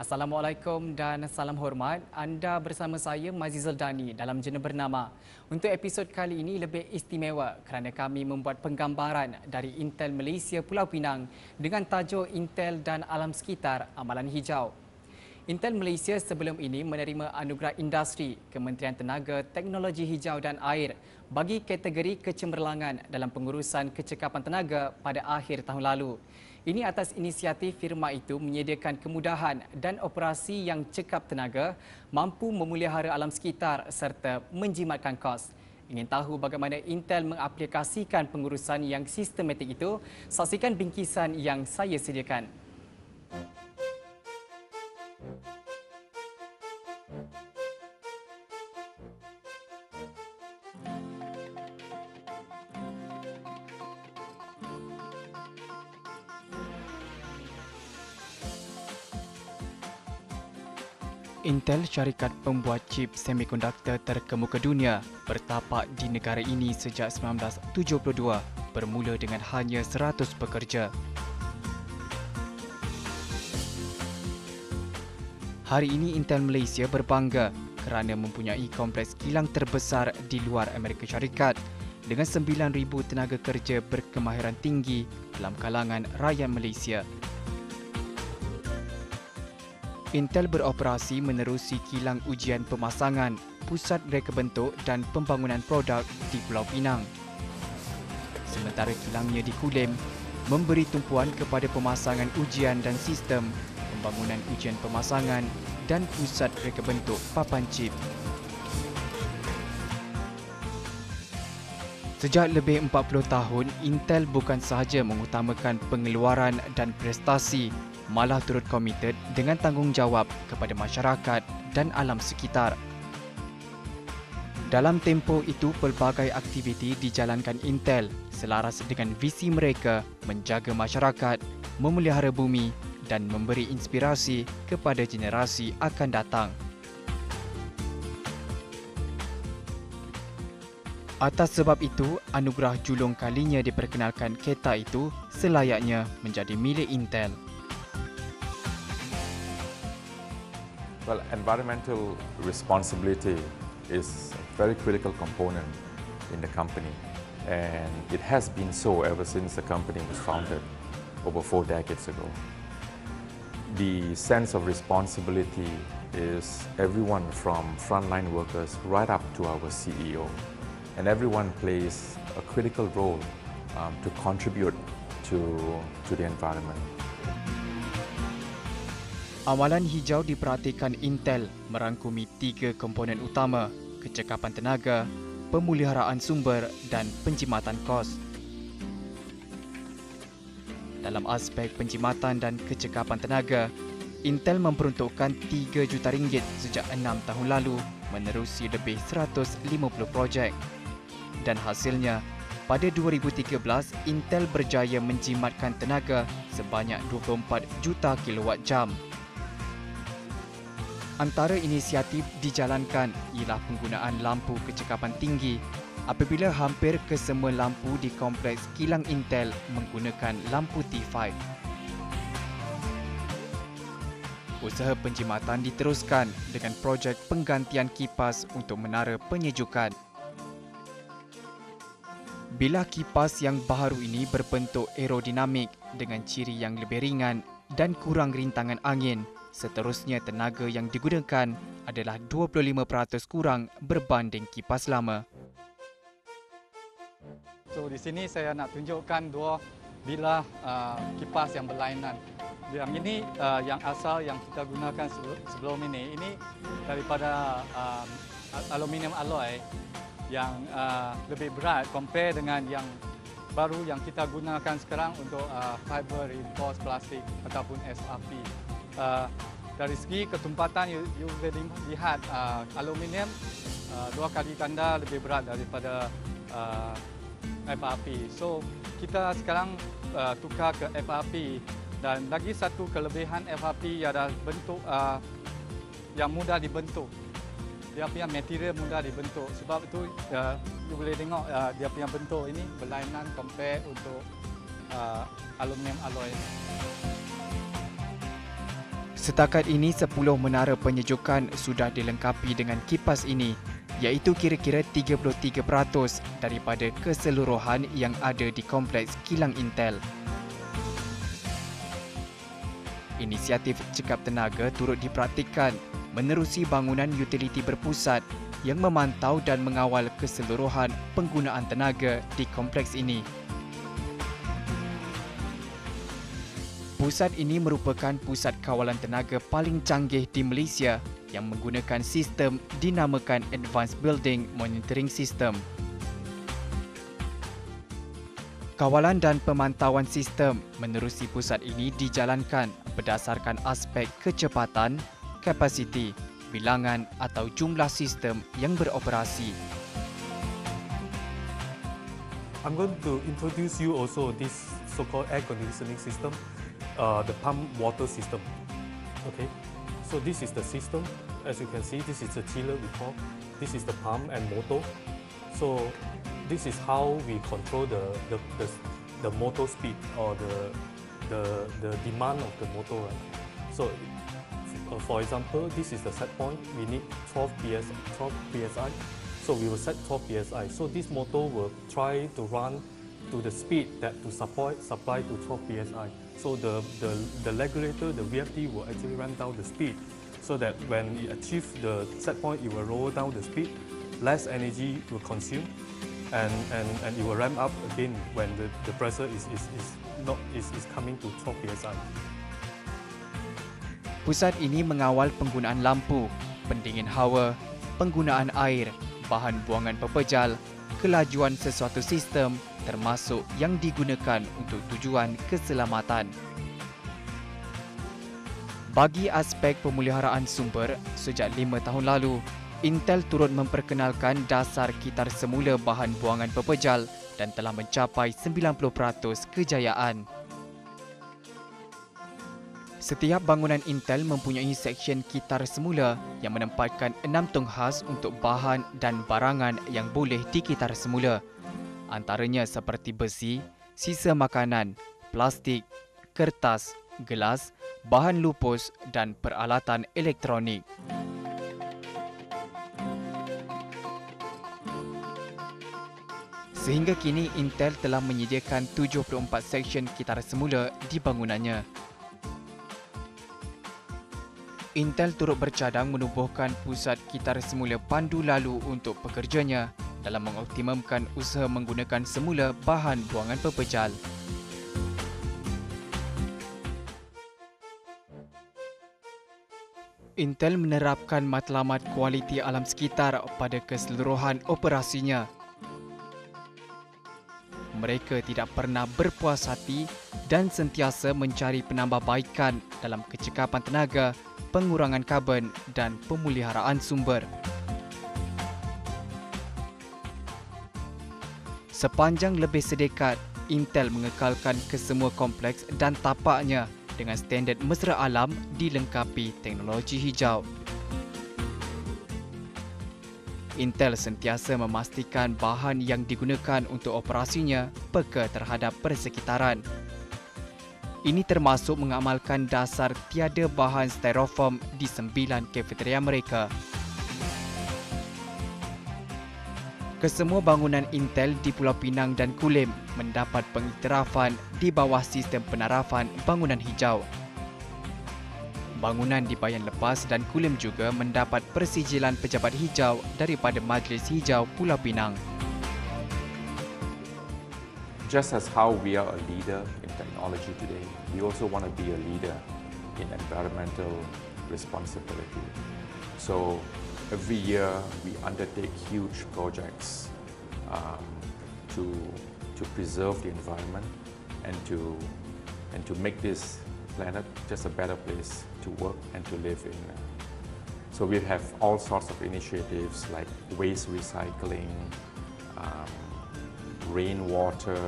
Assalamualaikum dan salam hormat. Anda bersama saya Mazizul Dani dalam jurnal bernama. Untuk episod kali ini lebih istimewa kerana kami membuat penggambaran dari Intel Malaysia Pulau Pinang dengan tajuk Intel dan Alam Sekitar Amalan Hijau. Intel Malaysia sebelum ini menerima anugerah industri Kementerian Tenaga, Teknologi Hijau dan Air bagi kategori kecemerlangan dalam pengurusan kecekapan tenaga pada akhir tahun lalu. Ini atas inisiatif firma itu menyediakan kemudahan dan operasi yang cekap tenaga, mampu memelihara alam sekitar serta menjimatkan kos. Ingin tahu bagaimana Intel mengaplikasikan pengurusan yang sistematik itu? Saksikan bingkisan yang saya sediakan. Intel, syarikat pembuat chip semikonduktor terkemuka dunia, bertapak di negara ini sejak 1972, bermula dengan hanya 100 pekerja. Hari ini Intel Malaysia berbangga kerana mempunyai kompleks kilang terbesar di luar Amerika Syarikat dengan 9,000 tenaga kerja berkemahiran tinggi dalam kalangan rakyat Malaysia. Intel beroperasi menerusi kilang ujian pemasangan, pusat reka bentuk dan pembangunan produk di Pulau Pinang. Sementara kilangnya di Kulim memberi tumpuan kepada pemasangan ujian dan sistem, pembangunan ujian pemasangan dan pusat reka bentuk papan chip. Sejak lebih 40 tahun, Intel bukan sahaja mengutamakan pengeluaran dan prestasi, malah turut komited dengan tanggungjawab kepada masyarakat dan alam sekitar. Dalam tempoh itu, pelbagai aktiviti dijalankan Intel selaras dengan visi mereka menjaga masyarakat, memelihara bumi dan memberi inspirasi kepada generasi akan datang. Atas sebab itu, anugerah julung kalinya diperkenalkan kereta itu selayaknya menjadi milik Intel. Well, environmental responsibility is a very critical component in the company, and it has been so ever since the company was founded over 4 decades ago. The sense of responsibility is everyone from frontline workers right up to our CEO, and everyone plays a critical role to contribute to the environment. Amalan hijau diperhatikan Intel merangkumi 3 komponen utama, kecekapan tenaga, pemuliharaan sumber dan penjimatan kos. Dalam aspek penjimatan dan kecekapan tenaga, Intel memperuntukkan RM3 juta sejak 6 tahun lalu menerusi lebih 150 projek. Dan hasilnya, pada 2013, Intel berjaya menjimatkan tenaga sebanyak 24 juta kilowatt jam. Antara inisiatif dijalankan ialah penggunaan lampu kecekapan tinggi apabila hampir kesemua lampu di kompleks kilang Intel menggunakan lampu T5. Usaha penjimatan diteruskan dengan projek penggantian kipas untuk menara penyejukan. Bilah kipas yang baharu ini berbentuk aerodinamik dengan ciri yang lebih ringan dan kurang rintangan angin. Seterusnya, tenaga yang digunakan adalah 25% kurang berbanding kipas lama. So di sini saya nak tunjukkan 2 bilah kipas yang berlainan. Yang ini yang asal yang kita gunakan sebelum ini daripada aluminium alloy yang lebih berat compare dengan yang baru yang kita gunakan sekarang untuk fiber reinforced plastic ataupun FRP. Dari segi ketumpatan, you boleh lihat aluminium 2 kali ganda lebih berat daripada FRP. So kita sekarang tukar ke FRP, dan lagi satu kelebihan FRP ialah bentuk yang mudah dibentuk. Dia punya material mudah dibentuk. Sebab itu you boleh tengok dia punya bentuk ini berlainan compare untuk aluminium alloy. Setakat ini 10 menara penyejukan sudah dilengkapi dengan kipas ini, iaitu kira-kira 33% daripada keseluruhan yang ada di kompleks kilang Intel. Inisiatif Cekap Tenaga turut dipraktikkan menerusi bangunan utiliti berpusat yang memantau dan mengawal keseluruhan penggunaan tenaga di kompleks ini. Pusat ini merupakan pusat kawalan tenaga paling canggih di Malaysia yang menggunakan sistem dinamakan Advanced Building Monitoring System. Kawalan dan pemantauan sistem menerusi pusat ini dijalankan berdasarkan aspek kecepatan, kapasiti, bilangan atau jumlah sistem yang beroperasi. I'm going to introduce you also this so-called air conditioning system, the pump water system. Okay, so this is the system. As you can see, this is the chiller we call. This is the pump and motor. So this is how we control the motor speed or the demand of the motor. Right? So for example, this is the set point. We need 12 psi. So we will set 12 psi. So this motor will try to run to the speed that to supply to 12 psi. So the regulator, the VFD, will actually run down the speed, so that when it achieves the set point, it will lower down the speed, less energy will consume, and it will ramp up again when the pressure is coming to 12 psi. Pusat ini mengawal penggunaan lampu, pendingin hawa, penggunaan air, bahan buangan pepejal, kelajuan sesuatu sistem termasuk yang digunakan untuk tujuan keselamatan. Bagi aspek pemeliharaan sumber, sejak 5 tahun lalu, Intel turut memperkenalkan dasar kitar semula bahan buangan pepejal dan telah mencapai 90% kejayaan. Setiap bangunan Intel mempunyai seksyen kitar semula yang menempatkan 6 tong khas untuk bahan dan barangan yang boleh dikitar semula. Antaranya seperti besi, sisa makanan, plastik, kertas, gelas, bahan lupus dan peralatan elektronik. Sehingga kini Intel telah menyediakan 74 seksyen kitar semula di bangunannya. Intel turut bercadang menubuhkan pusat kitar semula pandu lalu untuk pekerjanya dalam mengoptimumkan usaha menggunakan semula bahan buangan pepejal. Intel menerapkan matlamat kualiti alam sekitar pada keseluruhan operasinya. Mereka tidak pernah berpuas hati dan sentiasa mencari penambahbaikan dalam kecekapan tenaga, pengurangan karbon dan pemuliharaan sumber. Sepanjang lebih sedekad, Intel mengekalkan kesemua kompleks dan tapaknya dengan standard mesra alam dilengkapi teknologi hijau. Intel sentiasa memastikan bahan yang digunakan untuk operasinya peka terhadap persekitaran. Ini termasuk mengamalkan dasar tiada bahan styrofoam di 9 kafeteria mereka. Kesemua bangunan Intel di Pulau Pinang dan Kulim mendapat pengiktirafan di bawah sistem penarafan bangunan hijau. Bangunan di Bayan Lepas dan Kulim juga mendapat persijilan pejabat hijau daripada Majlis Hijau Pulau Pinang. Just as how we are a leader in technology today, we also want to be a leader in environmental responsibility. So every year we undertake huge projects to preserve the environment and to make this planet just a better place to work and to live in. So we have all sorts of initiatives like waste recycling, rainwater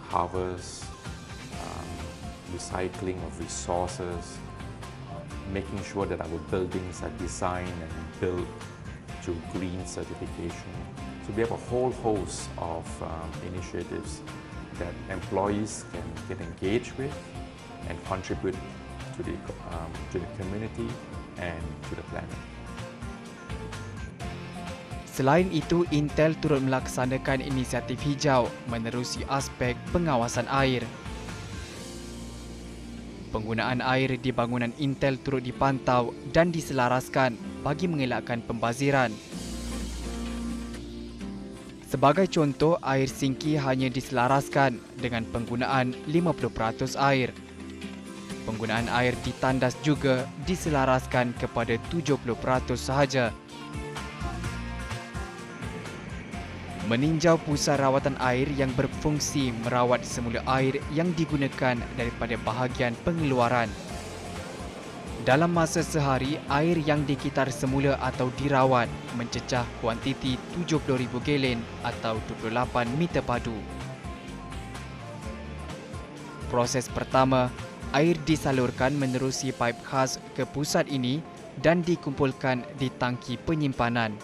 harvest, recycling of resources, making sure that our buildings are designed and built to green certification. So we have a whole host of initiatives that employees can engage with and contribute to the community and to the planet. Selain itu, Intel turut melaksanakan inisiatif hijau menerusi aspek pengawasan air. Penggunaan air di bangunan Intel turut dipantau dan diselaraskan bagi mengelakkan pembaziran. Sebagai contoh, air singki hanya diselaraskan dengan penggunaan 50% air. Penggunaan air di tandas juga diselaraskan kepada 70% sahaja. Meninjau pusat rawatan air yang berfungsi merawat semula air yang digunakan daripada bahagian pengeluaran. Dalam masa sehari, air yang dikitar semula atau dirawat mencecah kuantiti 70,000 galen atau 28 meter padu. Proses pertama, air disalurkan menerusi paip khas ke pusat ini dan dikumpulkan di tangki penyimpanan.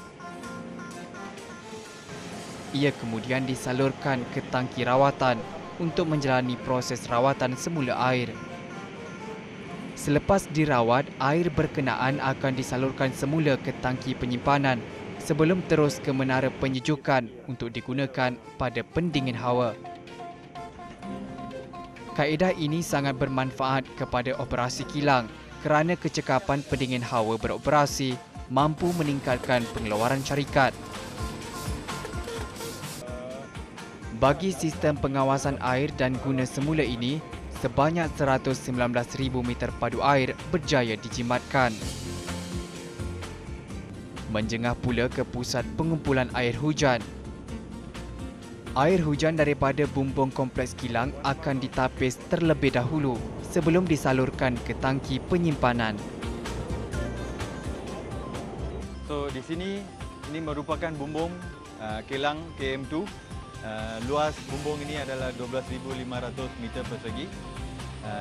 Ia kemudian disalurkan ke tangki rawatan untuk menjalani proses rawatan semula air. Selepas dirawat, air berkenaan akan disalurkan semula ke tangki penyimpanan sebelum terus ke menara penyejukan untuk digunakan pada pendingin hawa. Kaedah ini sangat bermanfaat kepada operasi kilang kerana kecekapan pendingin hawa beroperasi mampu meningkatkan pengeluaran syarikat. Bagi sistem pengawasan air dan guna semula ini, sebanyak 119,000 meter padu air berjaya dijimatkan. Menjengah pula ke pusat pengumpulan air hujan. Air hujan daripada bumbung kompleks kilang akan ditapis terlebih dahulu sebelum disalurkan ke tangki penyimpanan. So di sini ini merupakan bumbung kilang KM2. Luas bumbung ini adalah 12,500 meter persegi,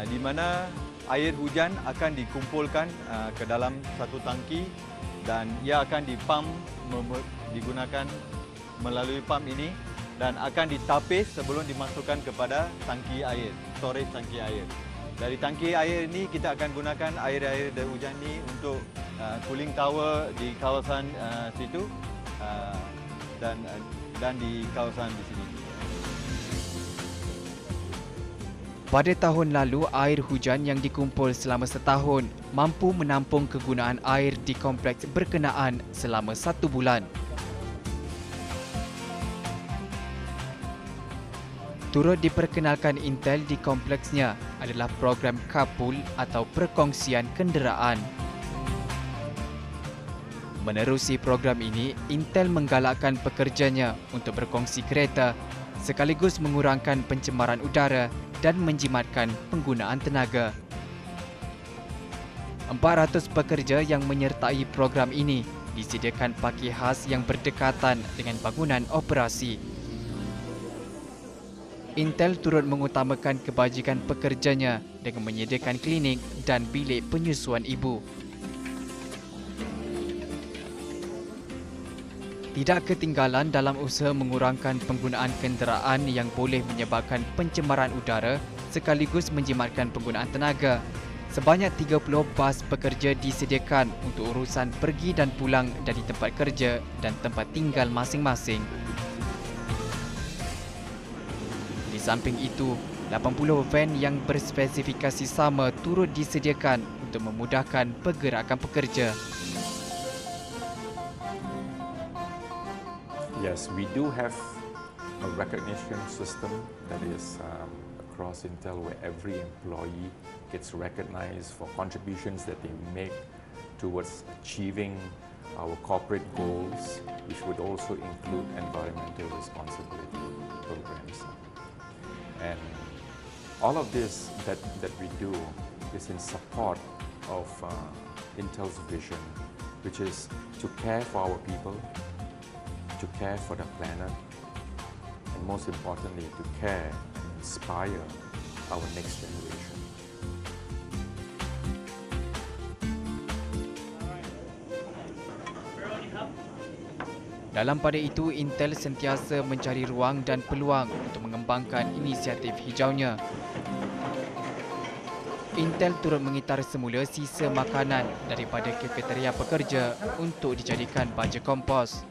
di mana air hujan akan dikumpulkan ke dalam satu tangki dan ia akan dipam digunakan melalui pam ini dan akan ditapis sebelum dimasukkan kepada tangki air, storage tangki air. Dari tangki air ini kita akan gunakan air dari hujan ini untuk cooling tower di kawasan situ dan di kawasan di sini. Pada tahun lalu, air hujan yang dikumpul selama setahun mampu menampung kegunaan air di kompleks berkenaan selama 1 bulan. Turut diperkenalkan Intel di kompleksnya adalah program Carpool atau perkongsian kenderaan. Menerusi program ini, Intel menggalakkan pekerjanya untuk berkongsi kereta sekaligus mengurangkan pencemaran udara dan menjimatkan penggunaan tenaga. 400 pekerja yang menyertai program ini disediakan parkir khas yang berdekatan dengan bangunan operasi. Intel turut mengutamakan kebajikan pekerjanya dengan menyediakan klinik dan bilik penyusuan ibu. Tidak ketinggalan dalam usaha mengurangkan penggunaan kenderaan yang boleh menyebabkan pencemaran udara sekaligus menjimatkan penggunaan tenaga. Sebanyak 30 bas pekerja disediakan untuk urusan pergi dan pulang dari tempat kerja dan tempat tinggal masing-masing. Di samping itu, 80 van yang berspesifikasi sama turut disediakan untuk memudahkan pergerakan pekerja. Yes, we do have a recognition system that is across Intel where every employee gets recognized for contributions that they make towards achieving our corporate goals, which would also include environmental responsibility programs. And all of this that we do is in support of Intel's vision, which is to care for our people, to care for the planet, and most importantly, to care and inspire our next generation. Dalam pada itu, Intel sentiasa mencari ruang dan peluang untuk mengembangkan inisiatif hijaunya. Intel turut mengitar semula sisa makanan daripada kafeteria pekerja untuk dijadikan baja kompos.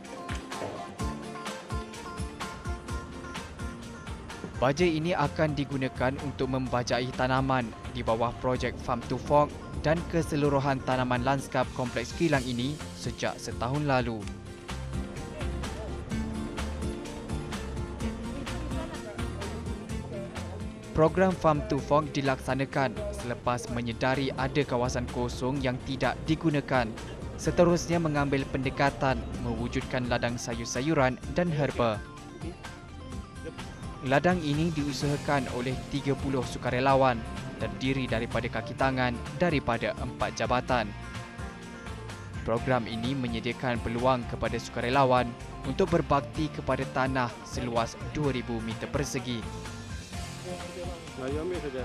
Baja ini akan digunakan untuk membajai tanaman di bawah projek Farm to Fork dan keseluruhan tanaman lanskap kompleks kilang ini sejak setahun lalu. Program Farm to Fork dilaksanakan selepas menyedari ada kawasan kosong yang tidak digunakan. Seterusnya mengambil pendekatan mewujudkan ladang sayur-sayuran dan herba. Ladang ini diusahakan oleh 30 sukarelawan, terdiri daripada kaki tangan daripada 4 jabatan. Program ini menyediakan peluang kepada sukarelawan untuk berbakti kepada tanah seluas 2,000 meter persegi.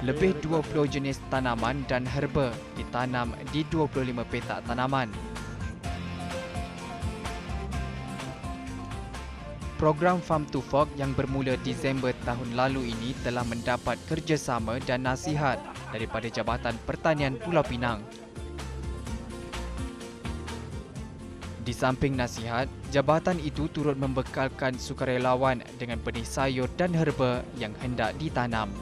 Lebih 20 jenis tanaman dan herba ditanam di 25 petak tanaman. Program Farm to Fork yang bermula Disember tahun lalu ini telah mendapat kerjasama dan nasihat daripada Jabatan Pertanian Pulau Pinang. Di samping nasihat, jabatan itu turut membekalkan sukarelawan dengan benih sayur dan herba yang hendak ditanam.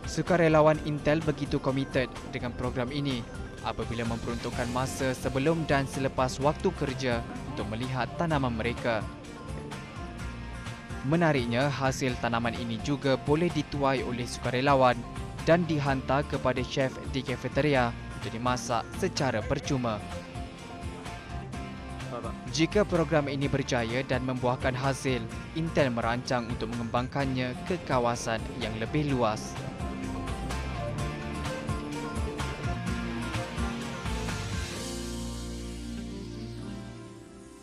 Sukarelawan Intel begitu komited dengan program ini apabila memperuntukkan masa sebelum dan selepas waktu kerja untuk melihat tanaman mereka. Menariknya, hasil tanaman ini juga boleh dituai oleh sukarelawan dan dihantar kepada chef di kafeteria untuk dimasak secara percuma. Jika program ini berjaya dan membuahkan hasil, Intel merancang untuk mengembangkannya ke kawasan yang lebih luas.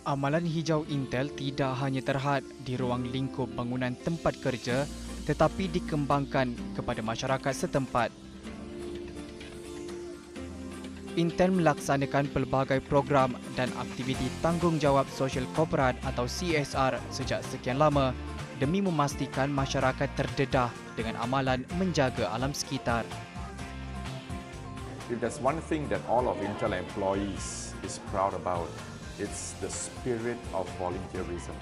Amalan hijau Intel tidak hanya terhad di ruang lingkup bangunan tempat kerja tetapi dikembangkan kepada masyarakat setempat. Intel melaksanakan pelbagai program dan aktiviti tanggungjawab sosial korporat atau CSR sejak sekian lama demi memastikan masyarakat terdedah dengan amalan menjaga alam sekitar. If there's one thing that all of Intel employees is proud about, it's the spirit of volunteerism.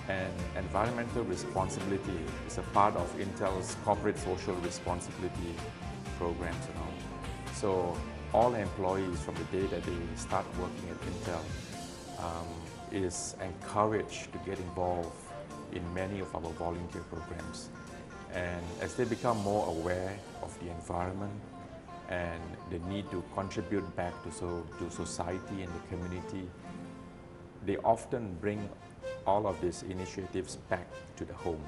And environmental responsibility is a part of Intel's corporate social responsibility programs and all. So all employees from the day that they start working at Intel is encouraged to get involved in many of our volunteer programs. And as they become more aware of the environment and the need to contribute back to society and the community, they often bring all of these initiatives back to the home.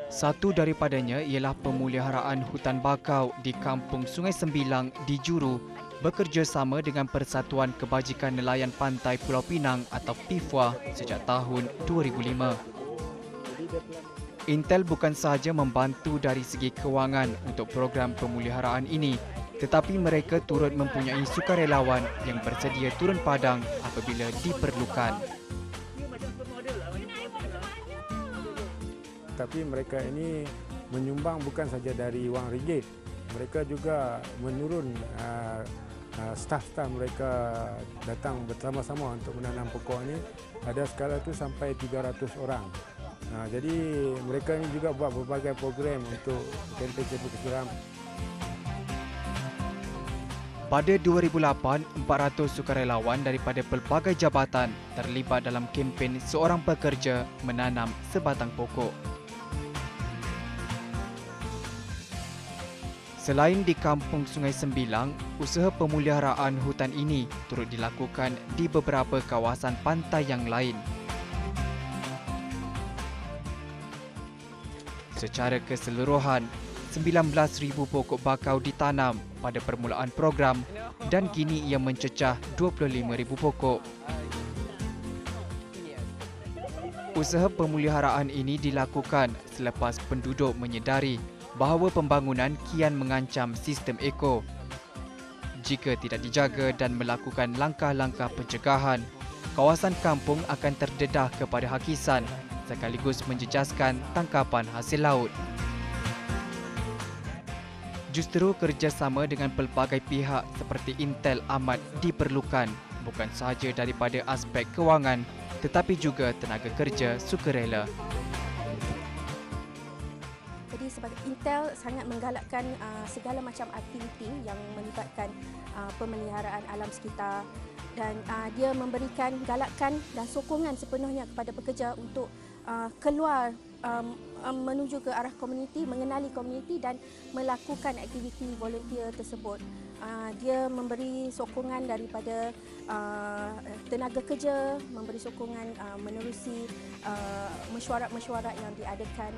Satu daripadanya ialah pemeliharaan hutan bakau di Kampung Sungai Sembilang di Juru bekerjasama dengan Persatuan Kebajikan Nelayan Pantai Pulau Pinang atau PIFWA sejak tahun 2005. Intel bukan sahaja membantu dari segi kewangan untuk program pemeliharaan ini, tetapi mereka turut mempunyai sukarelawan yang bersedia turun padang apabila diperlukan. Tapi mereka ini menyumbang bukan saja dari wang ringgit, mereka juga menurun staf-staf mereka datang bersama-sama untuk menanam pokok ini. Ada skala itu sampai 300 orang. Jadi mereka ini juga buat berbagai program untuk kempen-kempen kesiram. Pada 2008, 400 sukarelawan daripada pelbagai jabatan terlibat dalam kempen seorang pekerja menanam sebatang pokok. Selain di Kampung Sungai Sembilang, usaha pemeliharaan hutan ini turut dilakukan di beberapa kawasan pantai yang lain. Secara keseluruhan, 19,000 pokok bakau ditanam pada permulaan program dan kini ia mencecah 25,000 pokok. Usaha pemeliharaan ini dilakukan selepas penduduk menyedari bahawa pembangunan kian mengancam sistem eko. Jika tidak dijaga dan melakukan langkah-langkah pencegahan, kawasan kampung akan terdedah kepada hakisan sekaligus menjejaskan tangkapan hasil laut. Justru kerjasama dengan pelbagai pihak seperti Intel amat diperlukan, bukan sahaja daripada aspek kewangan tetapi juga tenaga kerja sukarela. Jadi sebagai Intel sangat menggalakkan segala macam aktiviti yang melibatkan pemeliharaan alam sekitar dan dia memberikan galakan dan sokongan sepenuhnya kepada pekerja untuk keluar menuju ke arah komuniti, mengenali komuniti dan melakukan aktiviti volunteer tersebut. Dia memberi sokongan daripada tenaga kerja, memberi sokongan menerusi mesyuarat-mesyuarat yang diadakan.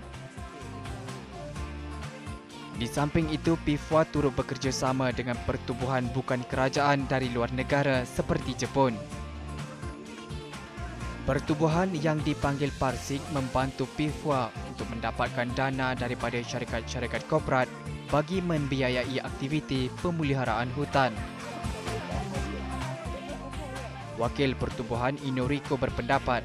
Di samping itu, PIFWA turut bekerjasama dengan pertubuhan bukan kerajaan dari luar negara seperti Jepun. Pertubuhan yang dipanggil Parsik membantu PIFWA untuk mendapatkan dana daripada syarikat-syarikat korporat bagi membiayai aktiviti pemeliharaan hutan. Wakil Pertubuhan Inoriko berpendapat,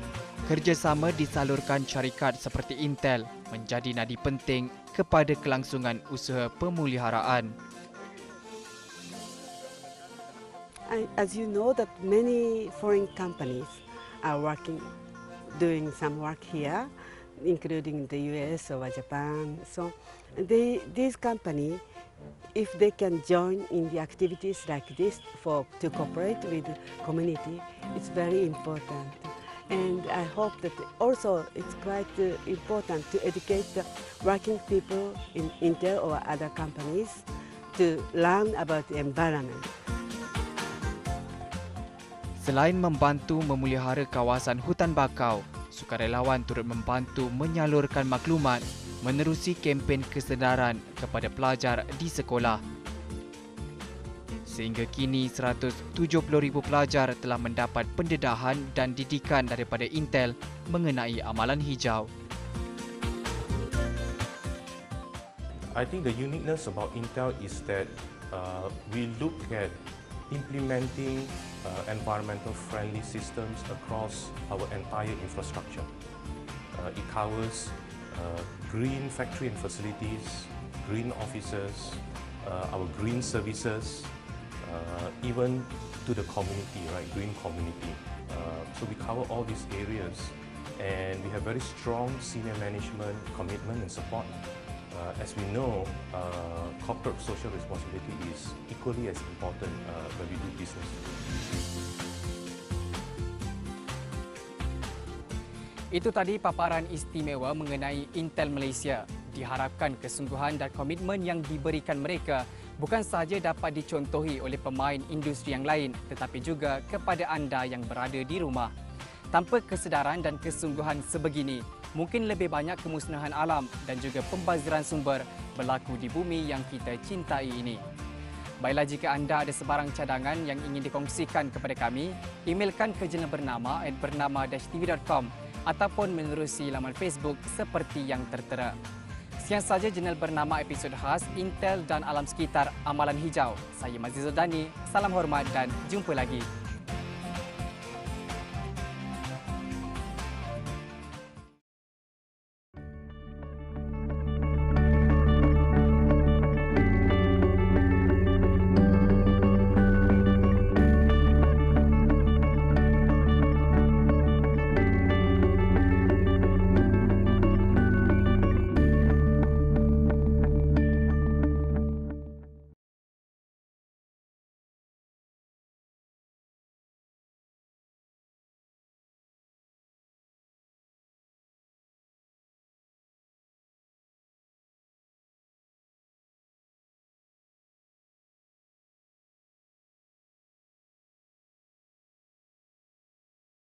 kerjasama disalurkan syarikat seperti Intel menjadi nadi penting kepada kelangsungan usaha pemeliharaan. As you know that many foreign companies are doing some work here, including the US or Japan. So this company, if they can join in the activities like this to cooperate with the community, it's very important. And I hope that also it's quite important to educate the working people in Intel or other companies to learn about the environment. Selain membantu memelihara kawasan hutan bakau, sukarelawan turut membantu menyalurkan maklumat menerusi kempen kesedaran kepada pelajar di sekolah. Sehingga kini 170,000 pelajar telah mendapat pendedahan dan didikan daripada Intel mengenai amalan hijau. I think the uniqueness about Intel is that we look at implementing environmental friendly systems across our entire infrastructure. It covers green factory and facilities, green offices, our green services, even to the community, right? Green community. So we cover all these areas, and we have very strong senior management commitment and support. As we know, corporate social responsibility is equally as important when we do business. Itu tadi paparan istimewa mengenai Intel Malaysia. Diharapkan kesungguhan dan komitmen yang diberikan mereka bukan sahaja dapat dicontohi oleh pemain industri yang lain tetapi juga kepada anda yang berada di rumah. Tanpa kesedaran dan kesungguhan sebegini, mungkin lebih banyak kemusnahan alam dan juga pembaziran sumber berlaku di bumi yang kita cintai ini. Baiklah, jika anda ada sebarang cadangan yang ingin dikongsikan kepada kami, emailkan ke jurnal bernama @bernama-tv.com ataupun menerusi laman Facebook seperti yang tertera. Sekian sahaja jurnal bernama episod khas Intel dan Alam Sekitar Amalan Hijau. Saya Mazizul Dani, salam hormat dan jumpa lagi.